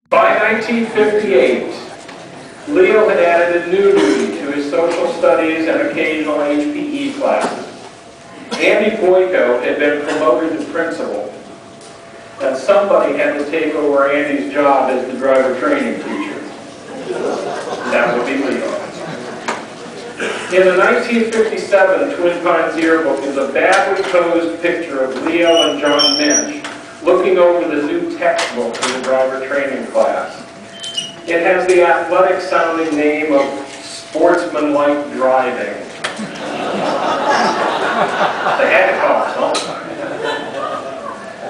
By 1958, Leo had added a new duty to his social studies and occasional HPE classes. Andy Boyko had been promoted to principal, and somebody had to take over Andy's job as the driver training teacher. That would be Leo. In the 1957 Twin Pines yearbook is a badly posed picture of Leo and John Minch looking over the new textbook for the driver training class. It has the athletic-sounding name of Sportsmanlike Driving. They had to call it something.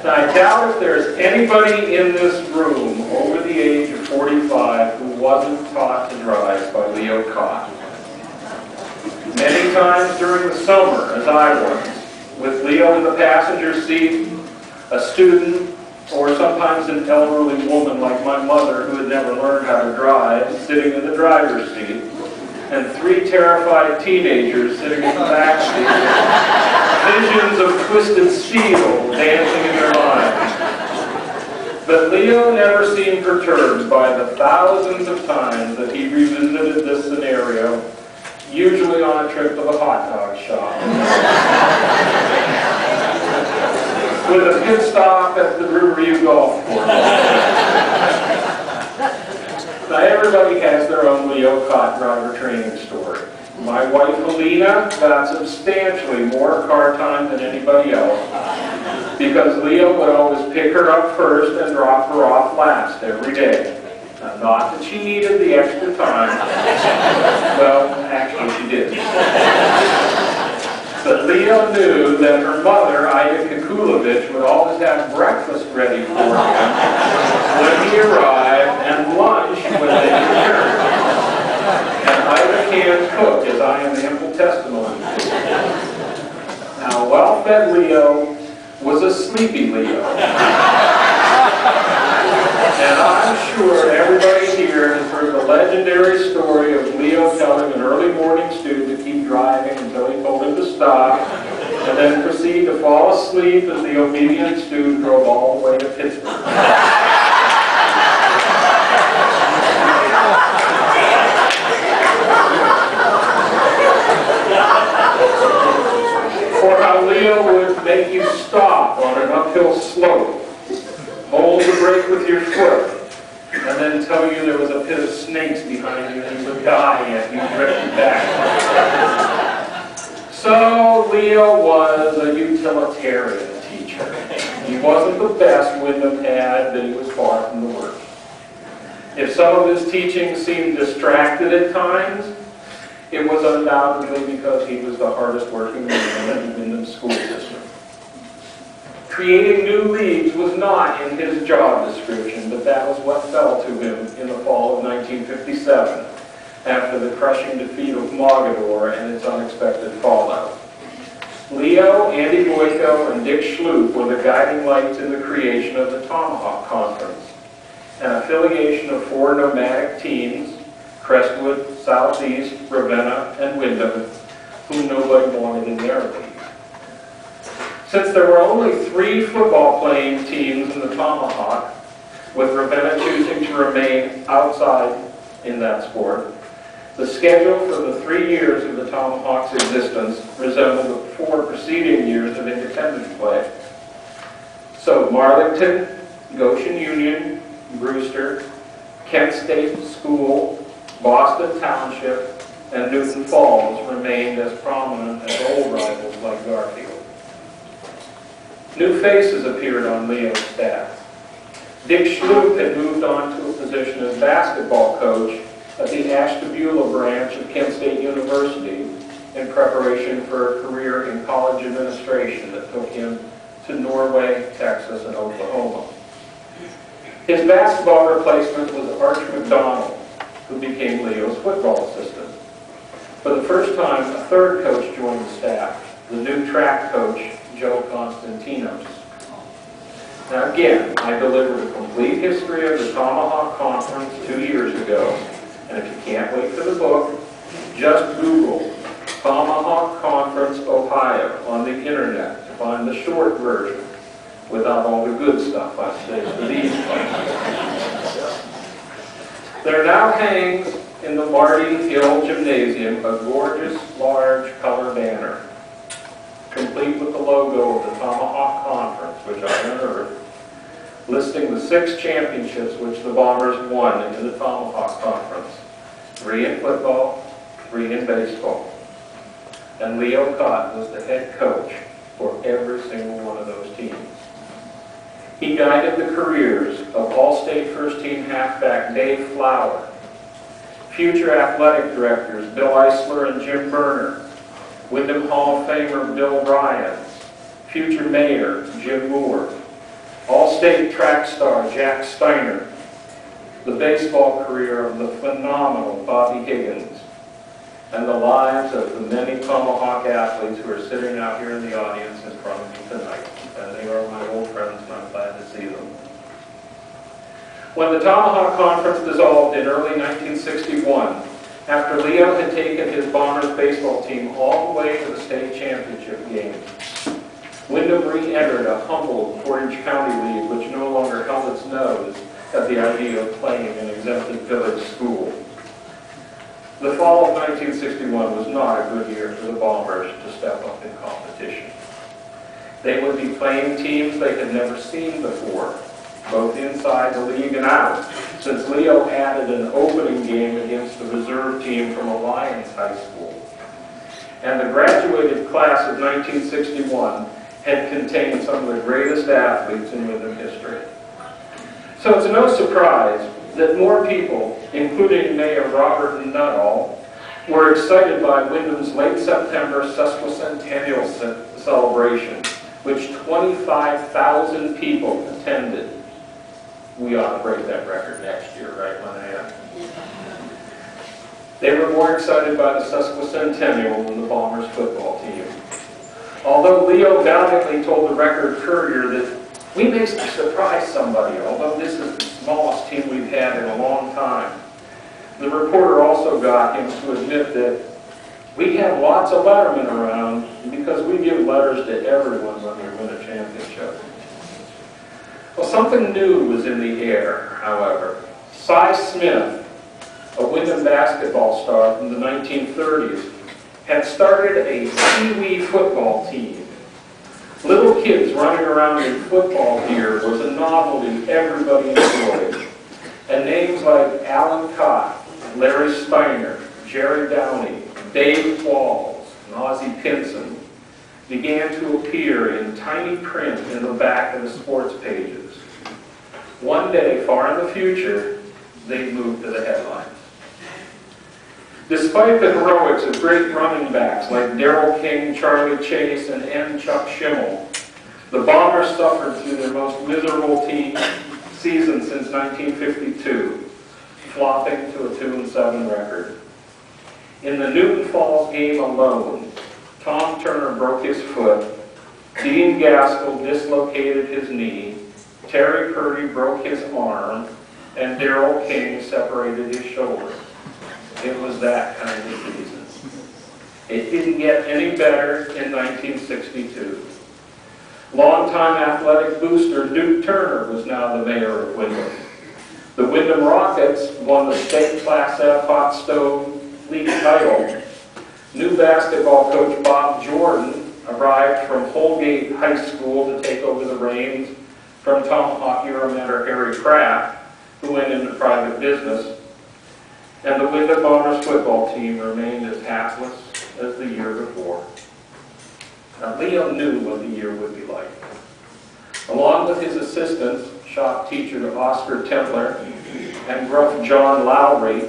Now, I doubt if there's anybody in this room over the age of 45 who wasn't taught to drive by Leo Cott. Many times during the summer, as I was, with Leo in the passenger seat, a student, or sometimes an elderly woman like my mother who had never learned how to drive, sitting in the driver's seat, and 3 terrified teenagers sitting in the back seat, visions of Twisted Steel dancing in their minds. But Leo never seemed perturbed by the thousands of times that he revisited this scenario, usually on a trip to the hot dog shop, with a pit stop at the Riverview Golf Course. Now, everybody has their own Leo Cott driver training story. My wife, Helena, got substantially more car time than anybody else because Leo would always pick her up first and drop her off last every day. Now, not that she needed the extra time. Well, actually, she did. But Leo knew that her mother, Ida Kukulovich, would always have breakfast ready for him when he arrived and lunch when they returned. And Ida can cook, as I am ample testimony to. Now, well-fed Leo was a sleepy Leo. And I'm sure everybody here has heard the legendary story of Leo telling an early morning student to keep driving until he told him to stop, and then proceed to fall asleep as the obedient student drove all the way to Pittsburgh. Or how Leo would make you stop on an uphill slope, hold the brake with your foot, and then tell you there was a pit of snakes behind you and you would die if you drifted back. So Leo was a utilitarian teacher. He wasn't the best Windham had, but he was far from the worst. If some of his teaching seemed distracted at times, it was undoubtedly because he was the hardest working man in the Windham school system. Creating new leagues was not in his job description, but that was what fell to him in the fall of 1957, after the crushing defeat of Mogador and its unexpected fallout. Leo, Andy Boyko, and Dick Schloop were the guiding lights in the creation of the Tomahawk Conference, an affiliation of 4 nomadic teams, Crestwood, Southeast, Ravenna, and Windham, whom nobody wanted in their league. Since there were only 3 football-playing teams in the Tomahawk, with Ravenna choosing to remain outside in that sport, the schedule for the 3 years of the Tomahawk's existence resembled the 4 preceding years of independent play. So Marlington, Goshen Union, Brewster, Kent State School, Boston Township, and Newton Falls remained as prominent as old rivals like Garfield. New faces appeared on Leo's staff. Dick Schloop had moved on to a position as basketball coach at the Ashtabula branch of Kent State University in preparation for a career in college administration that took him to Norway, Texas, and Oklahoma. His basketball replacement was Arch McDonald, who became Leo's football assistant. For the first time, a 3rd coach joined the staff, the new track coach, Joe Constantinos. Now again, I delivered a complete history of the Tomahawk Conference 2 years ago, and if you can't wait for the book, just Google Tomahawk Conference Ohio on the internet to find the short version, without all the good stuff I say for these classes. There now hangs in the Marty Hill Gymnasium a gorgeous, large color banner, complete with the logo of the Tomahawk Conference, which I unearthed, listing the 6 championships which the Bombers won in the Tomahawk Conference. 3 in football, 3 in baseball. And Leo Cotton was the head coach for every single one of those teams. He guided the careers of All-State first-team halfback Dave Flower, future athletic directors Bill Eisler and Jim Berner, Windham Hall of Famer Bill Bryan, future mayor Jim Moore, All-State track star Jack Steiner, the baseball career of the phenomenal Bobby Higgins, and the lives of the many Tomahawk athletes who are sitting out here in the audience in front of me tonight. And they are my old friends, and I'm glad to see them. When the Tomahawk Conference dissolved in early 1961, after Leo had taken his Bombers baseball team all the way to the state championship game, Windham re-entered a humble Portage County league which no longer held its nose at the idea of playing an exempted village school. The fall of 1961 was not a good year for the Bombers to step up in competition. They would be playing teams they had never seen before, both inside the league and out, since Leo added an opening game against the reserve team from Alliance High School. And the graduated class of 1961 had contained some of the greatest athletes in Windham history. So it's no surprise that more people, including Mayor Robert Nuttall, were excited by Windham's late September sesquicentennial celebration, which 25,000 people attended. We ought to break that record next year, right, Linnea? They were more excited by the sesquicentennial than the Bombers football team. Although Leo valiantly told the Record Courier that we may surprise somebody, although this is the smallest team we've had in a long time. The reporter also got him to admit that we have lots of lettermen around because we give letters to everyone when we win a championship. Well, something new was in the air, however. Cy Smith, a Windham basketball star from the 1930s, had started a Pee-wee football team. Little kids running around in football gear was a novelty everybody enjoyed. And names like Alan Cott, Larry Steiner, Jerry Downey, Dave Qualls, and Ozzie Pinson began to appear in tiny print in the back of the sports pages. One day, far in the future, they moved to the headlines. Despite the heroics of great running backs like Darrell King, Charlie Chase, and N. Chuck Schimmel, the Bombers suffered through their most miserable season since 1952, flopping to a 2-7 record. In the Newton Falls game alone, Tom Turner broke his foot, Dean Gaskell dislocated his knee, Terry Purdy broke his arm, and Darrell King separated his shoulder. It was that kind of season. It didn't get any better in 1962. Longtime athletic booster Duke Turner was now the mayor of Windham. The Windham Rockets won the state Class F Hot Stove League title. New basketball coach Bob Jordan arrived from Holgate High School to take over the reins from Tomahawk Hero mentor Harry Kraft, who went into private business. And the Windham Bombers football team remained as hapless as the year before. Now, Leo knew what the year would be like. Along with his assistants, shop teacher Oscar Templer and gruff John Lowry,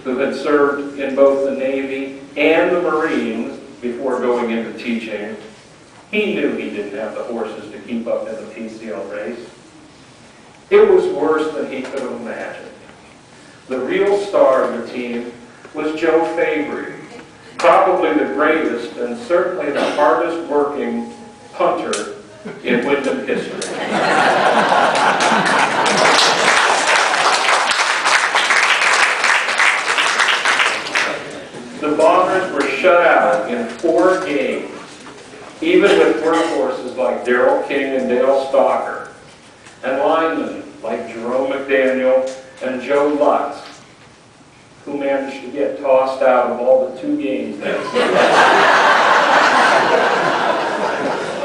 who had served in both the Navy and the Marines before going into teaching, he knew he didn't have the horses to keep up in the PCL race. It was worse than he could have imagined. The real star of the team was Joe Fabry, probably the greatest and certainly the hardest working punter in Windham history. The Bombers were shut out in 4 games, even with workhorses like Darrell King and Dale Stalker, and linemen like Jerome McDaniel and Joe Lutz, who managed to get tossed out of all the 2 games that season.